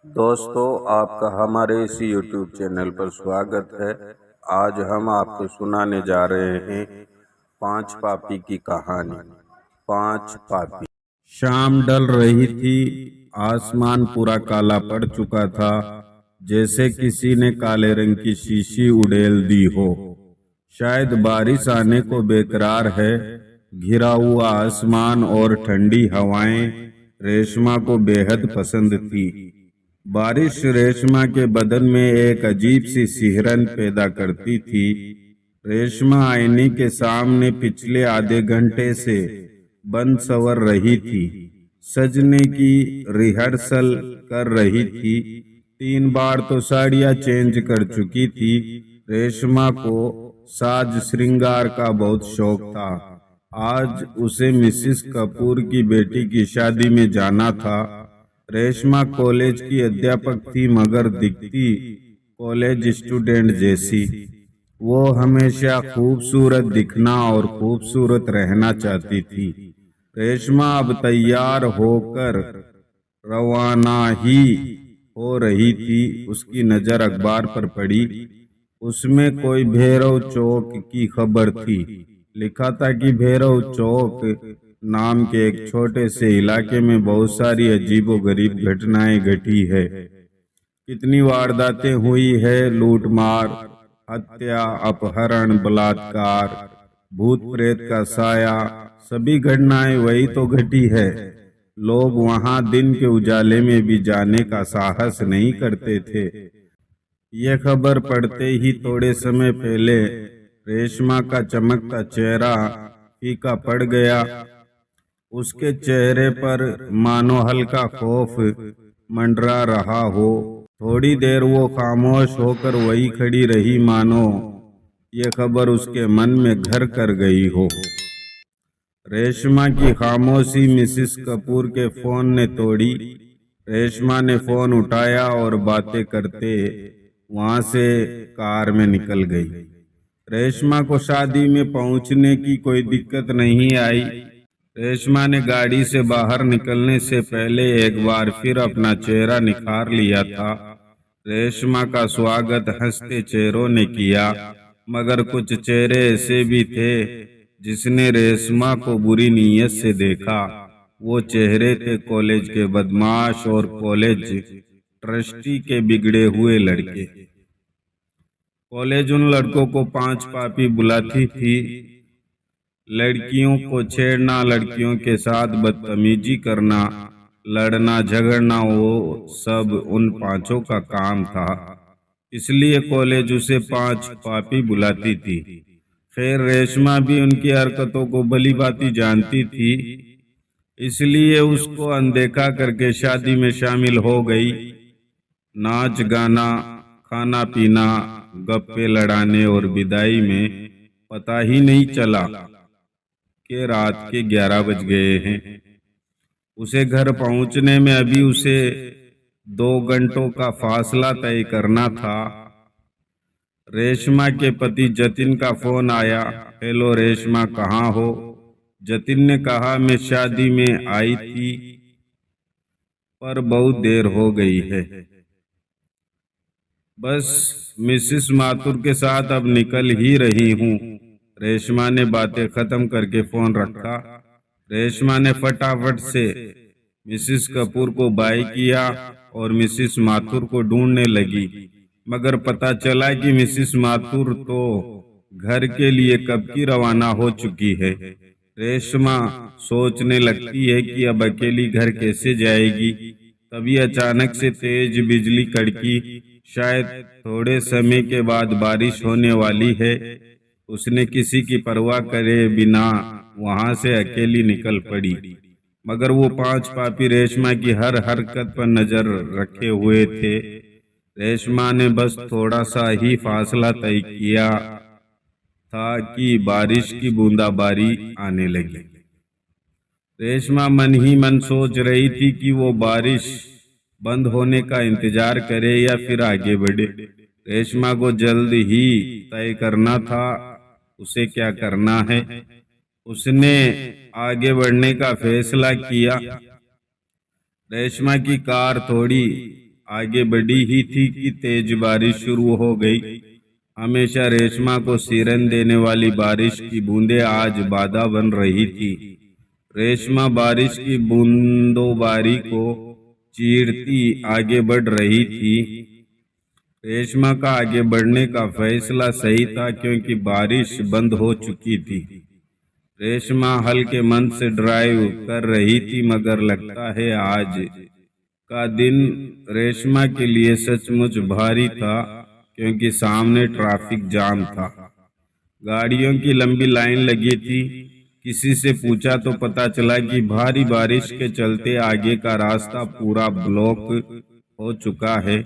दोस्तों, आपका हमारे इस YouTube चैनल पर स्वागत है। आज हम आपको सुनाने जा रहे हैं पांच पापी की कहानी। पांच पापी। शाम ढल रही थी। आसमान पूरा काला पड़ चुका था, जैसे किसी ने काले रंग की शीशी उड़ेल दी हो। शायद बारिश आने को बेकरार है। घिरा हुआ आसमान और ठंडी हवाएं रेशमा को बेहद पसंद थी। बारिश रेशमा के बदन में एक अजीब सी सिहरन पैदा करती थी। रेशमा आईने के सामने पिछले आधे घंटे से बंद संवर रही थी, सजने की रिहर्सल कर रही थी। 3 बार तो साड़ियाँ चेंज कर चुकी थी। रेशमा को साज श्रृंगार का बहुत शौक था। आज उसे मिसिस कपूर की बेटी की शादी में जाना था। रेशमा कॉलेज की अध्यापक थी, मगर दिखती कॉलेज स्टूडेंट जैसी। वो हमेशा खूबसूरत दिखना और खूबसूरत रहना चाहती थी। रेशमा अब तैयार होकर रवाना ही हो रही थी। उसकी नजर अखबार पर पड़ी। उसमें कोई भैरव चौक की खबर थी। लिखा था कि भैरव चौक नाम के एक छोटे से इलाके में बहुत सारी अजीबोगरीब घटनाएं घटी है। कितनी वारदातें हुई है, लूटमार, हत्या, अपहरण, बलात्कार, भूत प्रेत का साया, सभी घटनाएं वही तो घटी है। लोग वहां दिन के उजाले में भी जाने का साहस नहीं करते थे। यह खबर पढ़ते ही थोड़े समय पहले रेशमा का चमकता चेहरा फीका पड़ गया। उसके चेहरे पर मानो हल्का खौफ मंडरा रहा हो। थोड़ी देर वो खामोश होकर वही खड़ी रही, मानो ये खबर उसके मन में घर कर गई हो। रेशमा की खामोशी मिसिस कपूर के फोन ने तोड़ी। रेशमा ने फोन उठाया और बातें करते वहां से कार में निकल गई। रेशमा को शादी में पहुंचने की कोई दिक्कत नहीं आई। रेशमा ने गाड़ी से बाहर निकलने से पहले एक बार फिर अपना चेहरा निखार लिया था। रेशमा का स्वागत हंसते चेहरों ने किया, मगर कुछ चेहरे ऐसे भी थे जिसने रेशमा को बुरी नीयत से देखा। वो चेहरे थे कॉलेज के बदमाश और कॉलेज ट्रस्टी के बिगड़े हुए लड़के। कॉलेज उन लड़कों को पांच पापी बुलाती थी। लड़कियों को छेड़ना, लड़कियों के साथ बदतमीजी करना, लड़ना झगड़ना, वो सब उन पांचों का काम था। इसलिए कॉलेज उसे पांच पापी बुलाती थी। खैर, रेशमा भी उनकी हरकतों को भली भांति जानती थी, इसलिए उसको अनदेखा करके शादी में शामिल हो गई। नाच गाना, खाना पीना, गप्पे लड़ाने और विदाई में पता ही नहीं चला कि रात के 11 बज गए हैं। उसे घर पहुंचने में अभी उसे 2 घंटों का फासला तय करना था। रेशमा के पति जतिन का फोन आया। हेलो रेशमा, कहाँ हो? जतिन ने कहा, मैं शादी में आई थी पर बहुत देर हो गई है। बस मिसिस माथुर के साथ अब निकल ही रही हूँ। रेशमा ने बातें खत्म करके फोन रखा। रेशमा ने फटाफट से मिसिस कपूर को बाय किया और मिसिस माथुर को ढूंढने लगी, मगर पता चला कि मिसिस माथुर तो घर के लिए कब की रवाना हो चुकी है। रेशमा सोचने लगती है कि अब अकेली घर कैसे जाएगी। तभी अचानक से तेज बिजली कड़की। शायद थोड़े समय के बाद बारिश होने वाली है। उसने किसी की परवाह करे बिना वहां से अकेली निकल पड़ी, मगर वो पांच पापी रेशमा की हर हरकत पर नजर रखे हुए थे। रेशमा ने बस थोड़ा सा ही फासला तय किया था कि बारिश की बूंदाबांदी आने लगी। रेशमा मन ही मन सोच रही थी कि वो बारिश बंद होने का इंतजार करे या फिर आगे बढ़े। रेशमा को जल्द ही तय करना था उसे क्या करना है। उसने आगे बढ़ने का फैसला किया। रेशमा की कार थोड़ी आगे बढ़ी ही थी कि तेज बारिश शुरू हो गई। हमेशा रेशमा को सिरन देने वाली बारिश की बूंदें आज बाधा बन रही थी। रेशमा बारिश की बूंदोबारी को चीरती आगे बढ़ रही थी। रेशमा का आगे बढ़ने का फैसला सही था क्योंकि बारिश बंद हो चुकी थी। रेशमा हल्के मन से ड्राइव कर रही थी, मगर लगता है आज का दिन रेशमा के लिए सचमुच भारी था क्योंकि सामने ट्रैफिक जाम था। गाड़ियों की लंबी लाइन लगी थी। किसी से पूछा तो पता चला कि भारी बारिश के चलते आगे का रास्ता पूरा ब्लॉक हो चुका है।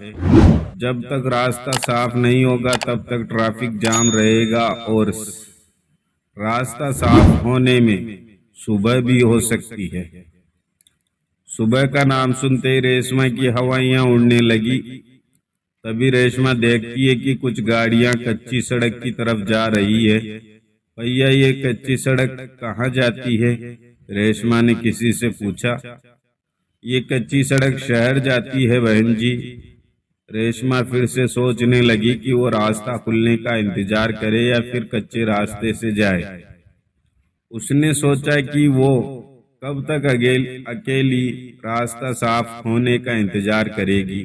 जब तक रास्ता साफ नहीं होगा तब तक ट्रैफिक जाम रहेगा और रास्ता साफ होने में सुबह भी हो सकती है। सुबह का नाम सुनते ही रेशमा की हवाइयां उड़ने लगी। तभी रेशमा देखती है कि कुछ गाड़ियां कच्ची सड़क की तरफ जा रही है। भैया, ये कच्ची सड़क कहाँ जाती है? रेशमा ने किसी से पूछा। ये कच्ची सड़क शहर जाती है बहन जी। रेशमा फिर से सोचने लगी कि वो रास्ता खुलने का इंतजार करे या फिर कच्चे रास्ते से जाए। उसने सोचा कि वो कब तक अकेली रास्ता साफ होने का इंतजार करेगी,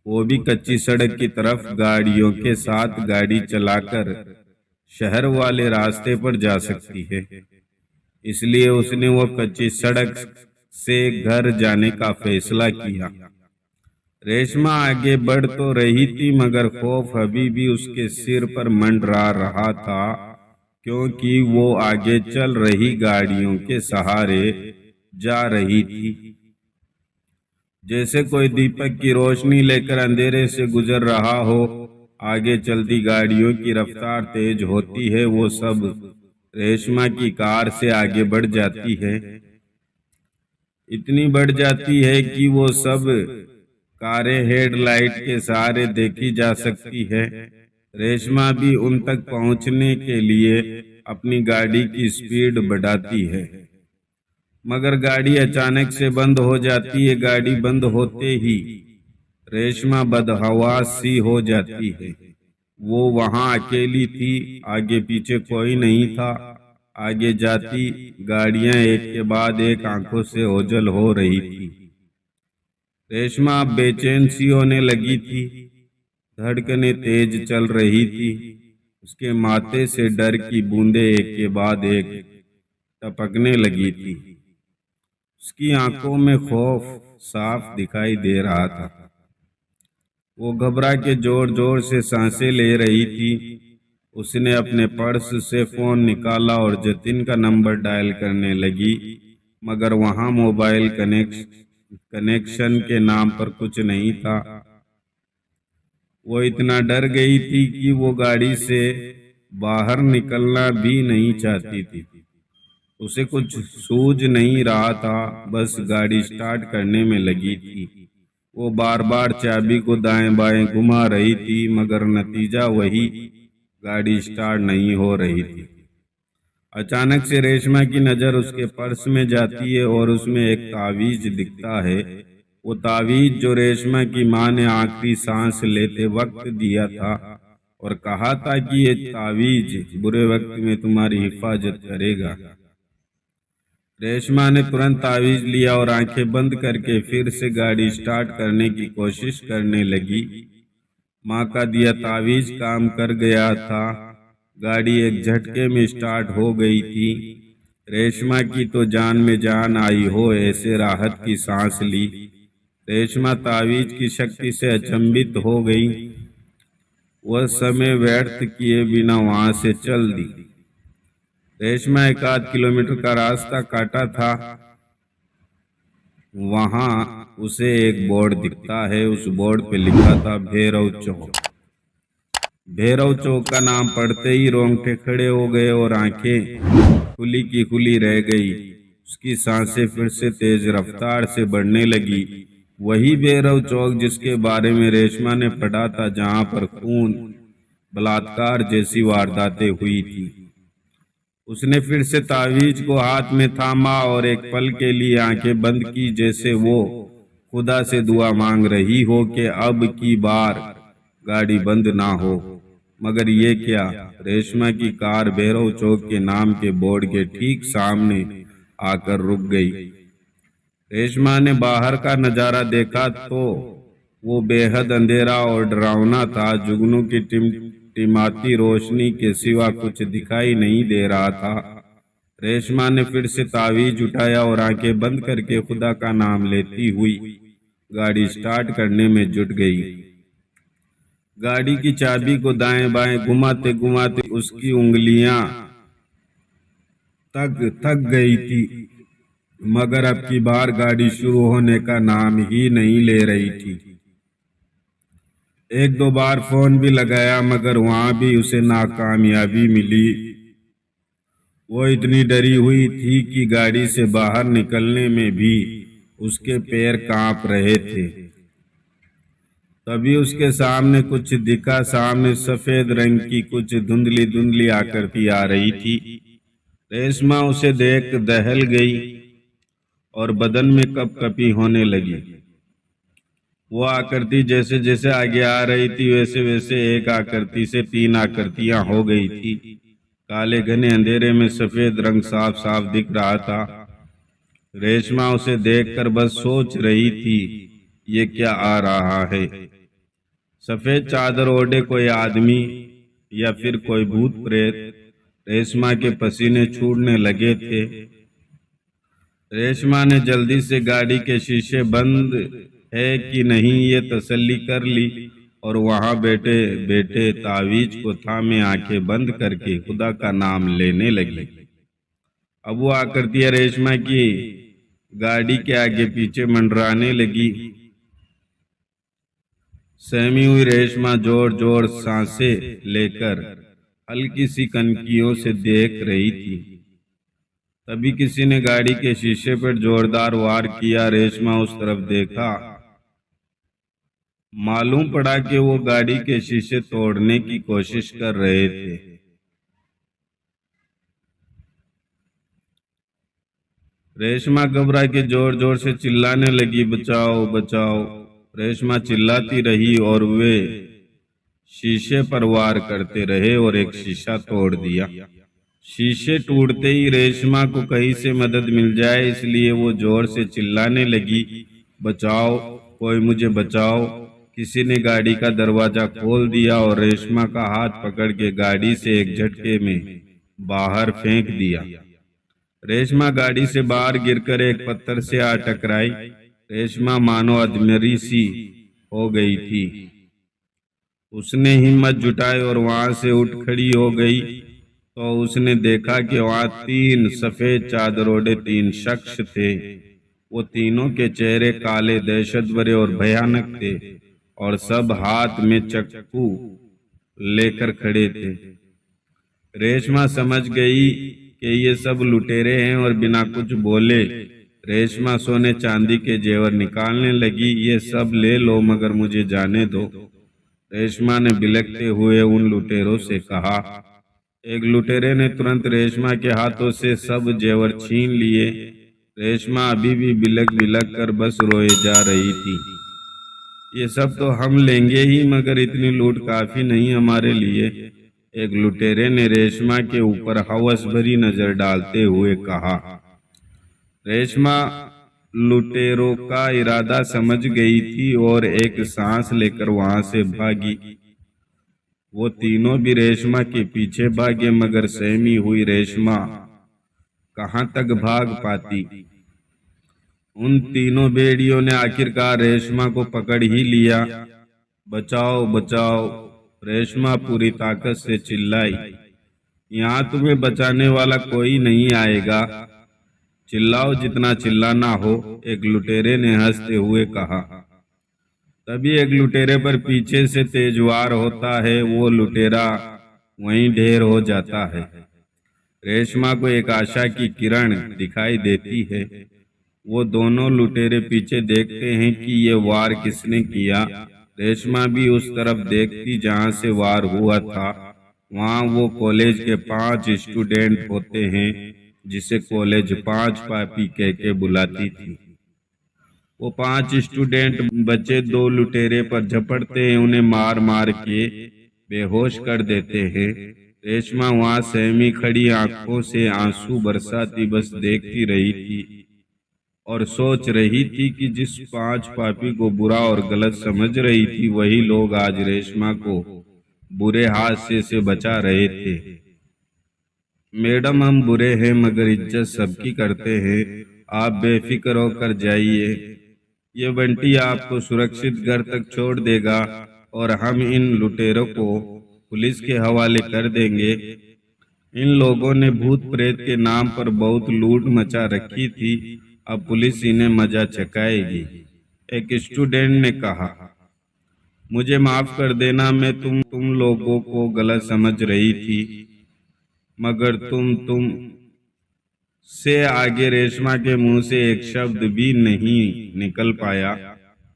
वो भी कच्ची सड़क की तरफ गाड़ियों के साथ गाड़ी चलाकर शहर वाले रास्ते पर जा सकती है। इसलिए उसने वो कच्ची सड़क से घर जाने का फैसला किया। रेशमा आगे बढ़ तो रही थी, मगर खौफ अभी भी उसके सिर पर मंडरा रहा था क्योंकि वो आगे चल रही गाड़ियों के सहारे जा रही थी। जैसे कोई दीपक की रोशनी लेकर अंधेरे से गुजर रहा हो। आगे चलती गाड़ियों की रफ्तार तेज होती है। वो सब रेशमा की कार से आगे बढ़ जाती है। इतनी बढ़ जाती है कि वो सब कारें हेडलाइट के सहारे देखी जा सकती है। रेशमा भी उन तक पहुंचने के लिए अपनी गाड़ी की स्पीड बढ़ाती है, मगर गाड़ी अचानक से बंद हो जाती है। गाड़ी बंद होते ही रेशमा बदहवास सी हो जाती है। वो वहां अकेली थी, आगे पीछे कोई नहीं था। आगे जाती गाड़ियां एक के बाद एक आंखों से ओझल हो रही थी। रेशमा बेचैन सी होने लगी थी। धड़कनें तेज चल रही थी। उसके माथे से डर की बूंदें एक के बाद एक टपकने लगी थी। उसकी आंखों में खौफ साफ दिखाई दे रहा था। वो घबरा के जोर जोर से सांसें ले रही थी। उसने अपने पर्स से फोन निकाला और जतिन का नंबर डायल करने लगी, मगर वहां मोबाइल कनेक्शन के नाम पर कुछ नहीं था। वो इतना डर गई थी कि वो गाड़ी से बाहर निकलना भी नहीं चाहती थी। उसे कुछ सूझ नहीं रहा था, बस गाड़ी स्टार्ट करने में लगी थी। वो बार बार चाबी को दाएं बाएं घुमा रही थी, मगर नतीजा वही, गाड़ी स्टार्ट नहीं हो रही थी। अचानक से रेशमा की नजर उसके पर्स में जाती है और उसमें एक तावीज दिखता है। वो तावीज जो रेशमा की माँ ने आखिरी सांस लेते वक्त दिया था और कहा था कि ये तावीज बुरे वक्त में तुम्हारी हिफाजत करेगा। रेशमा ने तुरंत तावीज लिया और आंखें बंद करके फिर से गाड़ी स्टार्ट करने की कोशिश करने लगी। माँ का दिया तावीज काम कर गया था। गाड़ी एक झटके में स्टार्ट हो गई थी। रेशमा की तो जान में जान आई हो ऐसे राहत की सांस ली। रेशमा तावीज की शक्ति से अचंभित हो गई। वह समय व्यर्थ किए बिना वहां से चल दी। रेशमा 1 किलोमीटर का रास्ता काटा था। वहां उसे एक बोर्ड दिखता है। उस बोर्ड पे लिखा था भैरव चौक। भैरव चौक का नाम पढ़ते ही रोंगटे खड़े हो गए और आंखें खुली की खुली रह गई। उसकी सांसें फिर से तेज रफ्तार से बढ़ने लगी। वही भैरव चौक जिसके बारे में रेशमा ने पढ़ा था, जहां पर खून, बलात्कार जैसी वारदातें हुई थी। उसने फिर से तावीज को हाथ में थामा और एक पल के लिए आंखें बंद की, जैसे वो खुदा से दुआ मांग रही हो कि अब की बार गाड़ी बंद ना हो। मगर ये क्या, रेशमा की कार भैरव चौक के नाम के बोर्ड के ठीक सामने आकर रुक गई। रेशमा ने बाहर का नजारा देखा तो वो बेहद अंधेरा और डरावना था। जुगनू की टिमटिमाती रोशनी के सिवा कुछ दिखाई नहीं दे रहा था। रेशमा ने फिर से तावीज उठाया और आंखें बंद करके खुदा का नाम लेती हुई गाड़ी स्टार्ट करने में जुट गई। गाड़ी की चाबी को दाएं बाएं घुमाते घुमाते उसकी उंगलियां थक गई थी, मगर अब की बार गाड़ी शुरू होने का नाम ही नहीं ले रही थी। एक दो बार फोन भी लगाया, मगर वहां भी उसे नाकामयाबी मिली। वो इतनी डरी हुई थी कि गाड़ी से बाहर निकलने में भी उसके पैर कांप रहे थे। तभी उसके सामने कुछ दिखा। सामने सफेद रंग की कुछ धुंधली धुंधली आकृति आ रही थी। रेशमा उसे देख दहल गई और बदन में कपकपी होने लगी। वो आकृति जैसे जैसे आगे आ रही थी वैसे वैसे एक आकृति से 3 आकृतियां हो गई थी। काले घने अंधेरे में सफेद रंग साफ साफ दिख रहा था। रेशमा उसे देखकर बस सोच रही थी, ये क्या आ रहा है। सफेद चादर ओढ़े कोई आदमी या फिर कोई भूत प्रेत। रेशमा के पसीने छूटने लगे थे। रेशमा ने जल्दी से गाड़ी के शीशे बंद है कि नहीं ये तसल्ली कर ली और वहां बैठे बैठे तावीज को थामे आंखें बंद करके खुदा का नाम लेने लगी। अब वो आकृतियां रेशमा की गाड़ी के आगे पीछे मंडराने लगी। सहमी हुई रेशमा जोर जोर सांसें लेकर हल्की सी कनकियों से देख रही थी। तभी किसी ने गाड़ी के शीशे पर जोरदार वार किया। रेशमा उस तरफ देखा। मालूम पड़ा कि वो गाड़ी के शीशे तोड़ने की कोशिश कर रहे थे। रेशमा घबरा के जोर जोर से चिल्लाने लगी, बचाओ बचाओ। रेशमा चिल्लाती रही और वे शीशे पर वार करते रहे और एक शीशा तोड़ दिया। शीशे टूटते ही रेशमा को कहीं से मदद मिल जाए इसलिए वो जोर से चिल्लाने लगी, बचाओ, कोई मुझे बचाओ। किसी ने गाड़ी का दरवाजा खोल दिया और रेशमा का हाथ पकड़ के गाड़ी से एक झटके में बाहर फेंक दिया। रेशमा गाड़ी से बाहर गिरकर एक पत्थर से आ टकराई। रेशमा मानो अधमरी सी हो गई थी। उसने हिम्मत जुटाई और वहां से उठ खड़ी हो गई तो उसने देखा कि वहां 3 सफेद चादर ओढ़े 3 शख्स थे। वो तीनों के चेहरे काले, दहशत भरे और भयानक थे और सब हाथ में चाकू लेकर खड़े थे। रेशमा समझ गई कि ये सब लुटेरे हैं और बिना कुछ बोले रेशमा सोने चांदी के जेवर निकालने लगी। ये सब ले लो मगर मुझे जाने दो, रेशमा ने बिलखते हुए उन लुटेरों से कहा। एक लुटेरे ने तुरंत रेशमा के हाथों से सब जेवर छीन लिए। रेशमा अभी भी बिलख बिलख कर बस रोए जा रही थी। ये सब तो हम लेंगे ही मगर इतनी लूट काफी नहीं हमारे लिए, एक लुटेरे ने रेशमा के ऊपर हवस भरी नजर डालते हुए कहा। रेशमा लुटेरों का इरादा समझ गई थी और एक सांस लेकर वहां से भागी। वो तीनों भी रेशमा के पीछे भागे मगर सहमी हुई रेशमा कहां तक भाग पाती। उन तीनों भेड़ियों ने आखिरकार रेशमा को पकड़ ही लिया। बचाओ बचाओ, रेशमा पूरी ताकत से चिल्लाई। यहाँ तुम्हें बचाने वाला कोई नहीं आएगा, चिल्लाओ जितना चिल्लाना हो, एक लुटेरे ने हंसते हुए कहा। तभी एक लुटेरे पर पीछे से तेज वार होता है। वो लुटेरा वहीं ढेर हो जाता है। रेशमा को एक आशा की किरण दिखाई देती है। वो दोनों लुटेरे पीछे देखते हैं कि ये वार किसने किया। रेशमा भी उस तरफ देखती जहां से वार हुआ था। वहां वो कॉलेज के 5 स्टूडेंट होते हैं जिसे कॉलेज 5 पापी कह के बुलाती थी। वो 5 स्टूडेंट बच्चे 2 लुटेरे पर झपटते हैं, उन्हें मार मार के बेहोश कर देते हैं। रेशमा वहां सहमी खड़ी आंखों से आंसू बरसाती बस देखती रही थी और सोच रही थी कि जिस 5 पापी को बुरा और गलत समझ रही थी, वही लोग आज रेशमा को बुरे हादसे से बचा रहे थे। मैडम, हम बुरे हैं मगर इज्जत सबकी करते हैं, आप बेफिक्र होकर जाइए। ये बंटी आपको सुरक्षित घर तक छोड़ देगा और हम इन लुटेरों को पुलिस के हवाले कर देंगे। इन लोगों ने भूत प्रेत के नाम पर बहुत लूट मचा रखी थी, अब पुलिस इन्हें मजा चखाएगी। एक स्टूडेंट ने कहा, मुझे माफ कर देना, मैं तुम लोगों को गलत समझ रही थी, मगर तुम से आगे रेशमा के मुंह से एक शब्द भी नहीं निकल पाया।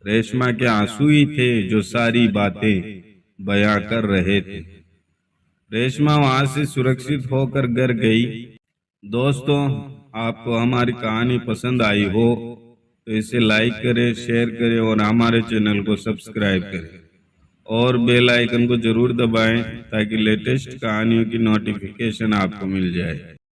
रेशमा के आंसू ही थे जो सारी बातें बयां कर रहे थे। रेशमा वहां से सुरक्षित होकर घर गई। दोस्तों, आपको हमारी कहानी पसंद आई हो तो इसे लाइक करें, शेयर करें और हमारे चैनल को सब्सक्राइब करें और बेल आइकन को जरूर दबाएं ताकि लेटेस्ट कहानियों की नोटिफिकेशन आपको मिल जाए।